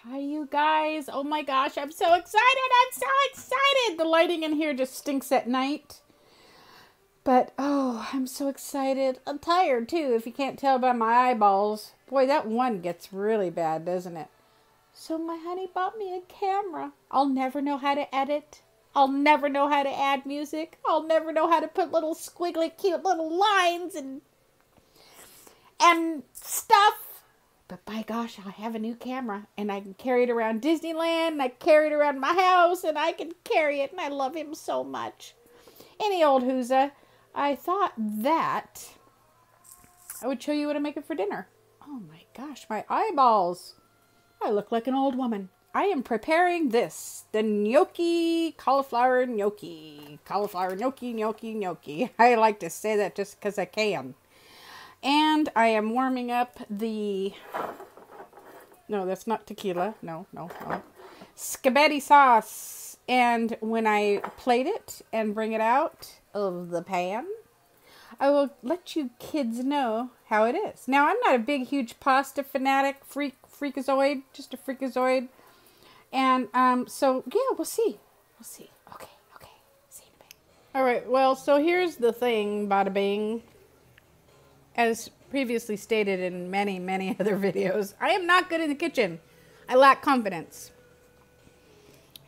Hi, you guys. Oh my gosh, I'm so excited. I'm so excited. The lighting in here just stinks at night. But, oh, I'm so excited. I'm tired, too, if you can't tell by my eyeballs. Boy, that one gets really bad, doesn't it? So my honey bought me a camera. I'll never know how to edit. I'll never know how to add music. I'll never know how to put little squiggly cute little lines and stuff. But by gosh, I have a new camera and I can carry it around Disneyland and I carry it around my house and I can carry it and I love him so much. Any old whoozah. I thought that I would show you what I'm making for dinner. Oh my gosh, my eyeballs. I look like an old woman. I am preparing this, the gnocchi, cauliflower gnocchi. Cauliflower gnocchi, gnocchi, gnocchi. I like to say that just because I can. And I am warming up the, no, that's not tequila. No. Spaghetti sauce. And when I plate it and bring it out of the pan, I will let you kids know how it is. Now, I'm not a big, huge pasta fanatic, freakazoid, just a freakazoid. And so, yeah, we'll see. Okay. See you in a bit. All right, well, so here's the thing, bada bing. As previously stated in many, many other videos, I am not good in the kitchen. I lack confidence.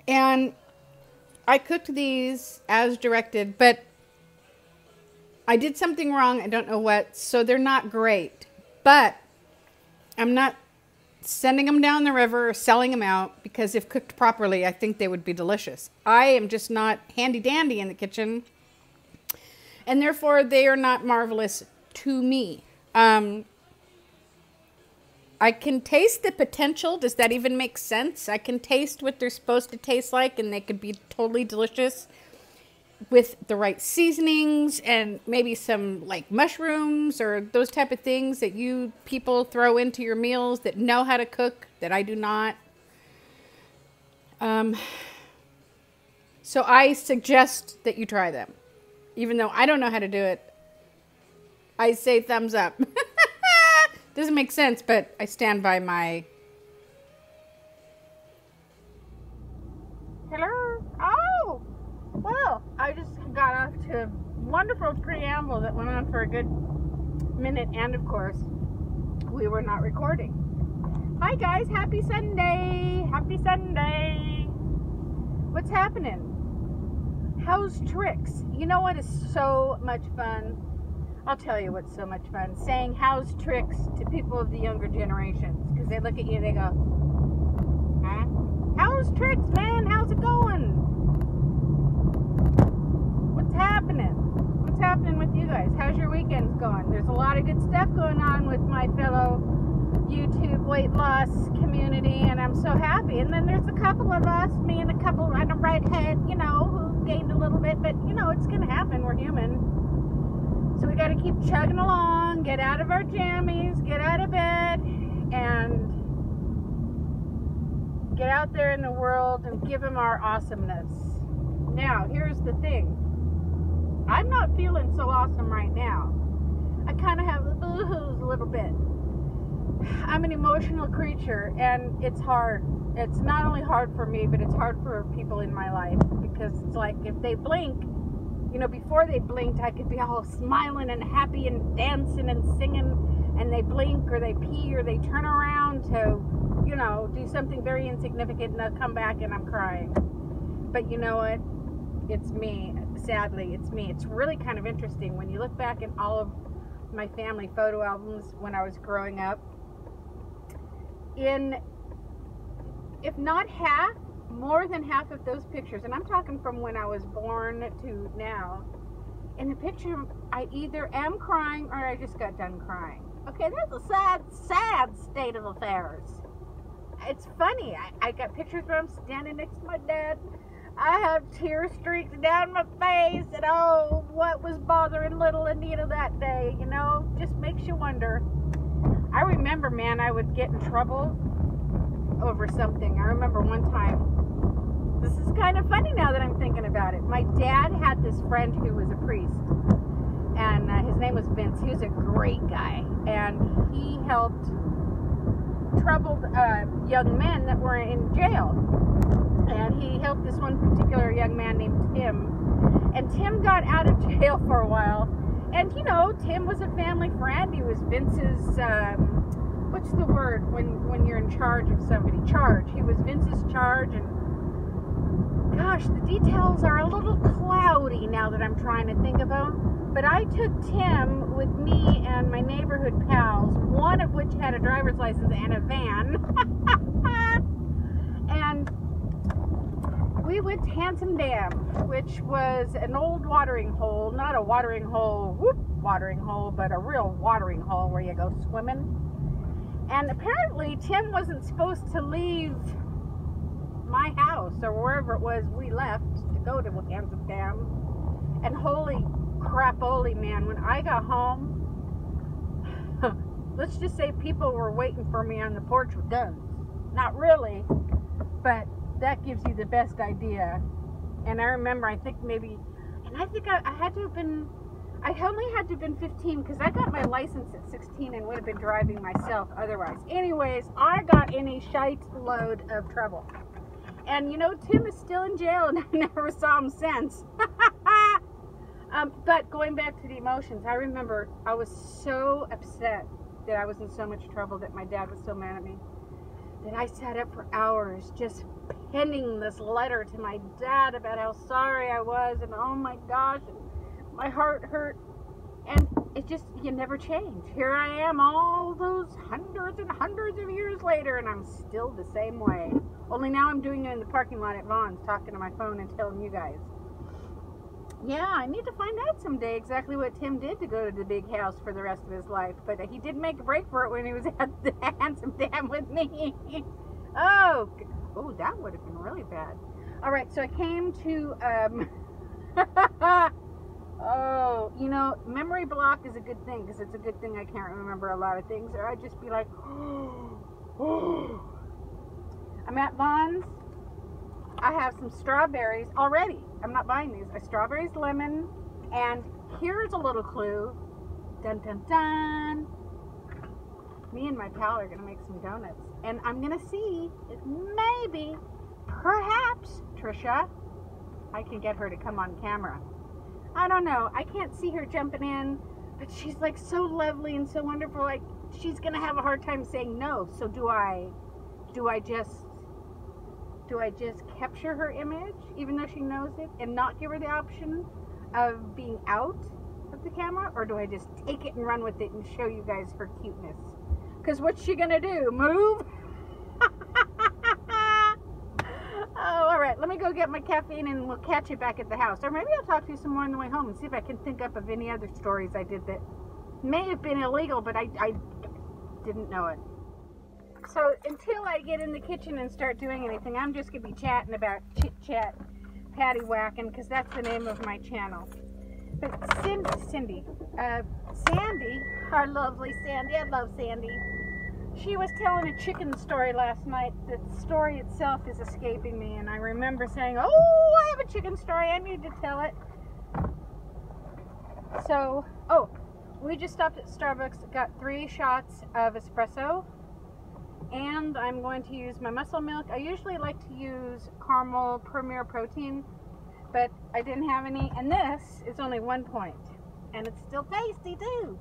And I cooked these as directed, but I did something wrong. I don't know what, so they're not great. But I'm not sending them down the river or selling them out because if cooked properly, I think they would be delicious. I am just not handy dandy in the kitchen, and therefore they are not marvelous to me. I can taste the potential. Does that even make sense? I can taste what they're supposed to taste like, and they could be totally delicious with the right seasonings and maybe some like mushrooms or those type of things that you people throw into your meals that know how to cook that I do not. So I suggest that you try them. Even though I don't know how to do it, I say thumbs up. Doesn't make sense, but I stand by my... Hello? Oh! Well, I just got off to a wonderful preamble that went on for a good minute, and of course, we were not recording. Hi guys, happy Sunday! Happy Sunday! What's happening? How's tricks? You know what is so much fun? I'll tell you what's so much fun. Saying how's tricks to people of the younger generations. Because they look at you and they go, huh? How's tricks, man? How's it going? What's happening? What's happening with you guys? How's your weekends going? There's a lot of good stuff going on with my fellow YouTube weight loss community, and I'm so happy. And then there's a couple of us, me and a couple on the right head, you know, who gained a little bit, but you know, it's going to happen. We're human. So we got to keep chugging along, get out of our jammies, get out of bed, and get out there in the world and give them our awesomeness. Now, here's the thing. I'm not feeling so awesome right now. I kind of have the boo-hoos a little bit. I'm an emotional creature, and it's hard. It's not only hard for me, but it's hard for people in my life, because it's like if they blink, you know, before they blinked, I could be all smiling and happy and dancing and singing, and they blink or they pee or they turn around to, you know, do something very insignificant, and they'll come back and I'm crying. But you know what? It's me. Sadly, it's me. It's really kind of interesting when you look back at all of my family photo albums when I was growing up. In, if not half, more than half of those pictures, and I'm talking from when I was born to now, in the picture, I either am crying or I just got done crying. Okay, that's a sad state of affairs. It's funny. I got pictures where I'm standing next to my dad. I have tear streaks down my face, and oh, what was bothering little Anita that day, you know? Just makes you wonder. I remember, man, I would get in trouble over something. I remember one time, this is kind of funny now that I'm thinking about it. My dad had this friend who was a priest, and his name was Vince. He was a great guy, and he helped troubled young men that were in jail. And he helped this one particular young man named Tim. And Tim got out of jail for a while. And, you know, Tim was a family friend. He was Vince's, what's the word when you're in charge of somebody? Charge. He was Vince's charge. And gosh, the details are a little cloudy now that I'm trying to think of them. But I took Tim with me and my neighborhood pals, one of which had a driver's license and a van. And we went to Handsome Dam, which was an old watering hole, not a watering hole, watering hole, but a real watering hole where you go swimming. And apparently Tim wasn't supposed to leave my house or wherever it was we left to go to Handsome Dam. And holy crap-oly, man, when I got home, let's just say people were waiting for me on the porch with guns. Not really, but that gives you the best idea. And I remember, I think maybe, and I think I had to have been, I only had to have been 15 because I got my license at 16 and would have been driving myself otherwise. Anyways, I got in a shite load of trouble. And you know, Tim is still in jail and I never saw him since. But going back to the emotions, I remember I was so upset that I was in so much trouble, that my dad was so mad at me, that I sat up for hours just penning this letter to my dad about how sorry I was, and oh my gosh, and my heart hurt. And it just, you never change. Here I am all those hundreds and hundreds of years later, and I'm still the same way. Only now I'm doing it in the parking lot at Vaughn's, talking to my phone and telling you guys. Yeah, I need to find out someday exactly what Tim did to go to the big house for the rest of his life. But he did make a break for it when he was at the Handsome Dam with me. Oh, that would have been really bad. All right, so I came to, oh, you know, memory block is a good thing, because it's a good thing I can't remember a lot of things, or I'd just be like, I'm at Vaughn's. I have some strawberries already. I'm not buying these. Strawberries, lemon, and here's a little clue. Dun, dun, dun. Me and my pal are going to make some donuts. And I'm going to see if maybe, perhaps, Trisha, I can get her to come on camera. I don't know. I can't see her jumping in, but she's like so lovely and so wonderful. Like, she's going to have a hard time saying no. So do I just capture her image, even though she knows it, and not give her the option of being out of the camera? Or do I just take it and run with it and show you guys her cuteness? Because what's she gonna do? Move? Oh, all right. Let me go get my caffeine and we'll catch you back at the house. Or maybe I'll talk to you some more on the way home and see if I can think up of any other stories I did that may have been illegal, but I didn't know it. So until I get in the kitchen and start doing anything, I'm just going to be chatting about chit-chat, patty-whacking, because that's the name of my channel. But Sandy, our lovely Sandy, I love Sandy. She was telling a chicken story last night. The story itself is escaping me, and I remember saying, oh, I have a chicken story, I need to tell it. So, oh, we just stopped at Starbucks, got 3 shots of espresso. And I'm going to use my muscle milk. I usually like to use caramel Premier Protein, but I didn't have any. And this is only 1 point. And it's still tasty too.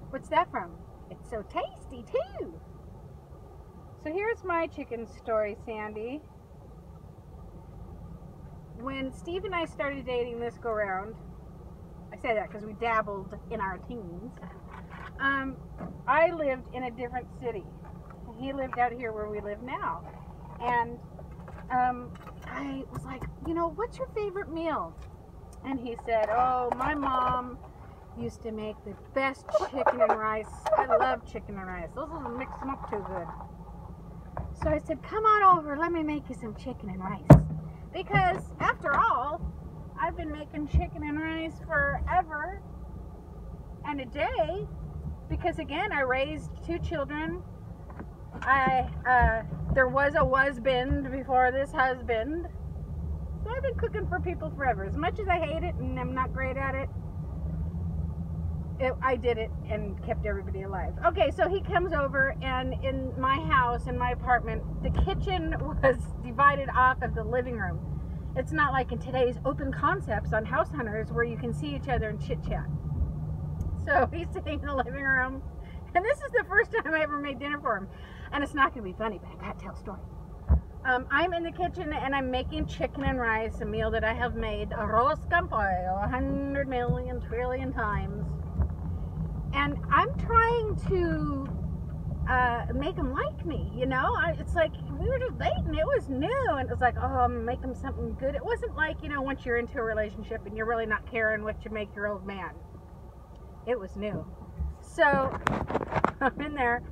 What's that from? It's so tasty too. So here's my chicken story, Sandy. When Steve and I started dating this go round, I say that because we dabbled in our teens, I lived in a different city. He lived out here where we live now. And I was like, you know, what's your favorite meal? And he said, oh, my mom used to make the best chicken and rice. I love chicken and rice. Those don't mix them up too good. So I said, come on over. Let me make you some chicken and rice. Because, after all, I've been making chicken and rice forever and a day. Because, again, I raised 2 children. There was a husband before this husband. So I've been cooking for people forever. As much as I hate it and I'm not great at it, I did it and kept everybody alive. Okay, so he comes over, and in my house, in my apartment, the kitchen was divided off of the living room. It's not like in today's open concepts on House Hunters where you can see each other and chit chat. So he's sitting in the living room, and this is the first time I ever made dinner for him. And it's not going to be funny, but I got to tell a story. I'm in the kitchen and I'm making chicken and rice, a meal that I have made arroz con pollo 100 million trillion times. And I'm trying to make him like me, you know? It's like we were just dating. It was new, and it was like, oh, I'm gonna make him something good. It wasn't like, you know, once you're into a relationship and you're really not caring what you make your old man. It was new. So I'm in there,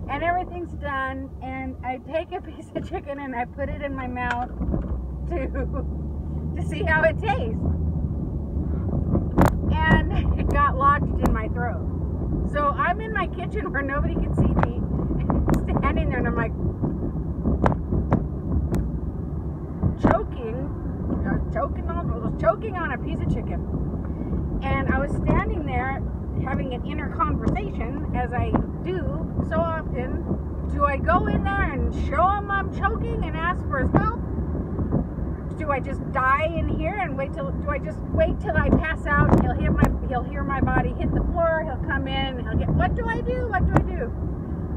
and everything's done, and I take a piece of chicken and I put it in my mouth to see how it tastes. And it got lodged in my throat. So I'm in my kitchen where nobody can see me, standing there, and I'm like choking on a piece of chicken. And I was standing there having an inner conversation, as I do so often. Do I go in there and show him I'm choking and ask for his help? Do I just die in here and do I just wait till I pass out? He'll hear my body hit the floor. He'll come in. What do I do? What do I do?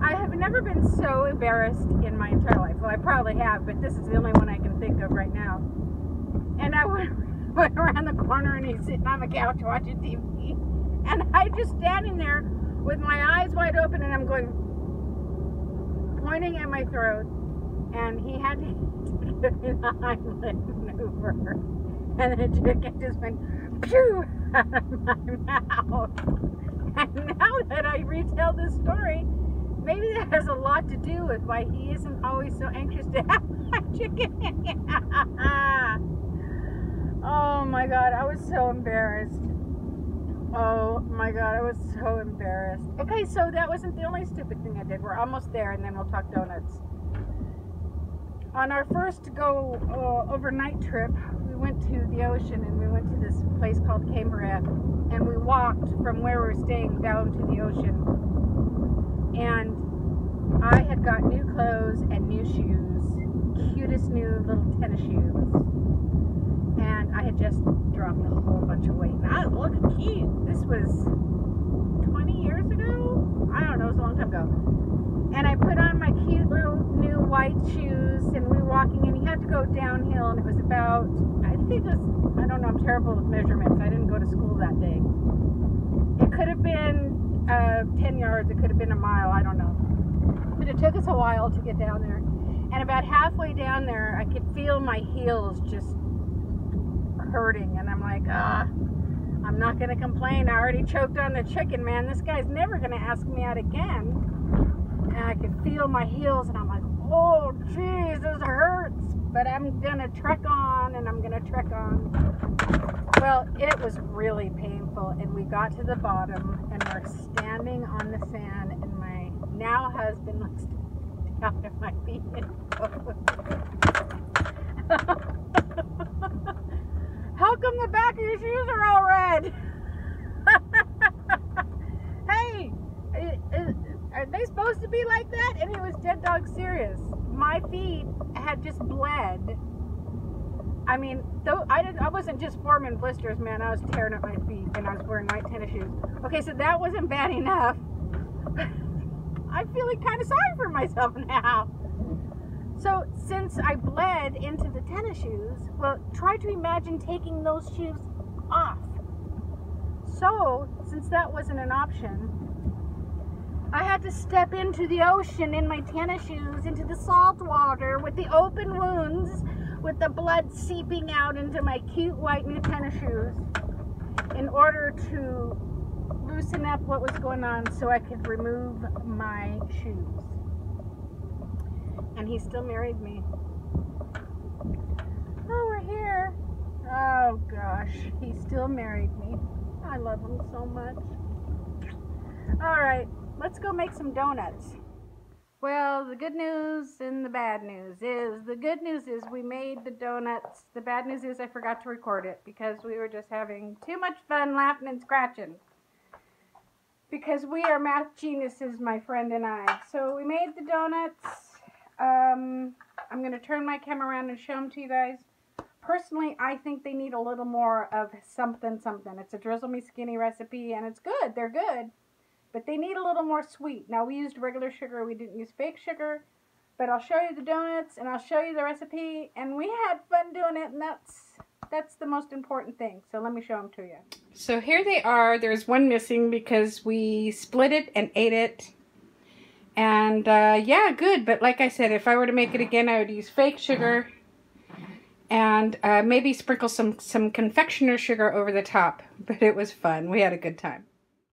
I have never been so embarrassed in my entire life. Well, I probably have, but this is the only one I can think of right now. And I went around the corner, and he's sitting on the couch watching TV, and I just standing there with my eyes wide open, and I'm pointing at my throat, and he had to give me the Heimlich maneuver, and the chicken just went pew out of my mouth. And now that I retell this story, maybe that has a lot to do with why he isn't always so anxious to have my chicken. Oh my God, I was so embarrassed. Oh my God, I was so embarrassed. Okay, so that wasn't the only stupid thing I did. We're almost there, and then we'll talk donuts. On our first overnight trip, we went to the ocean, and we went to this place called Cambria, and we walked from where we were staying down to the ocean. And I had got new clothes and new shoes, cutest new little tennis shoes. And I had just dropped a whole bunch of weight. And I was looking cute. This was 20 years ago? I don't know, it was a long time ago. And I put on my cute little new white shoes, and we were walking, and you had to go downhill, and it was about, I don't know, I'm terrible with measurements. I didn't go to school that day. It could have been 10 yards, it could have been a mile, I don't know. But it took us a while to get down there. And about halfway down there, I could feel my heels just hurting, and I'm like, I'm not gonna complain. I already choked on the chicken, man. This guy's never gonna ask me out again. And I could feel my heels, and I'm like, oh geez, this hurts, but I'm gonna trek on, and I'm gonna trek on. Well, it was really painful, and we got to the bottom, and we're standing on the sand, and my now husband looks down at my feet and goes, how come the back of your shoes are all red? Hey, are they supposed to be like that? And he was dead dog serious. My feet had just bled. I mean, though I wasn't just forming blisters, man. I was tearing up my feet, and I was wearing white tennis shoes. Okay, so that wasn't bad enough. I'm feeling kind of sorry for myself now. So since I bled into the tennis shoes, well, try to imagine taking those shoes off. So since that wasn't an option, I had to step into the ocean in my tennis shoes, into the salt water with the open wounds, with the blood seeping out into my cute white new tennis shoes, in order to loosen up what was going on so I could remove my shoes. And he still married me. Oh, we're here. Oh gosh, he still married me. I love him so much. All right, let's go make some donuts. Well, the good news and the bad news is, the good news is we made the donuts. The bad news is I forgot to record it because we were just having too much fun laughing and scratching. because we are math geniuses, my friend and I. So we made the donuts. I'm going to turn my camera around and show them to you guys. Personally, I think they need a little more of something. It's a Drizzle Me Skinny recipe, and it's good. They're good. But they need a little more sweet. Now, we used regular sugar. We didn't use fake sugar. But I'll show you the donuts, and I'll show you the recipe. And we had fun doing it, and that's the most important thing. So let me show them to you. So here they are. There's one missing because we split it and ate it. And yeah, good. But like I said, if I were to make it again, I would use fake sugar and maybe sprinkle some confectioner sugar over the top. But it was fun. We had a good time.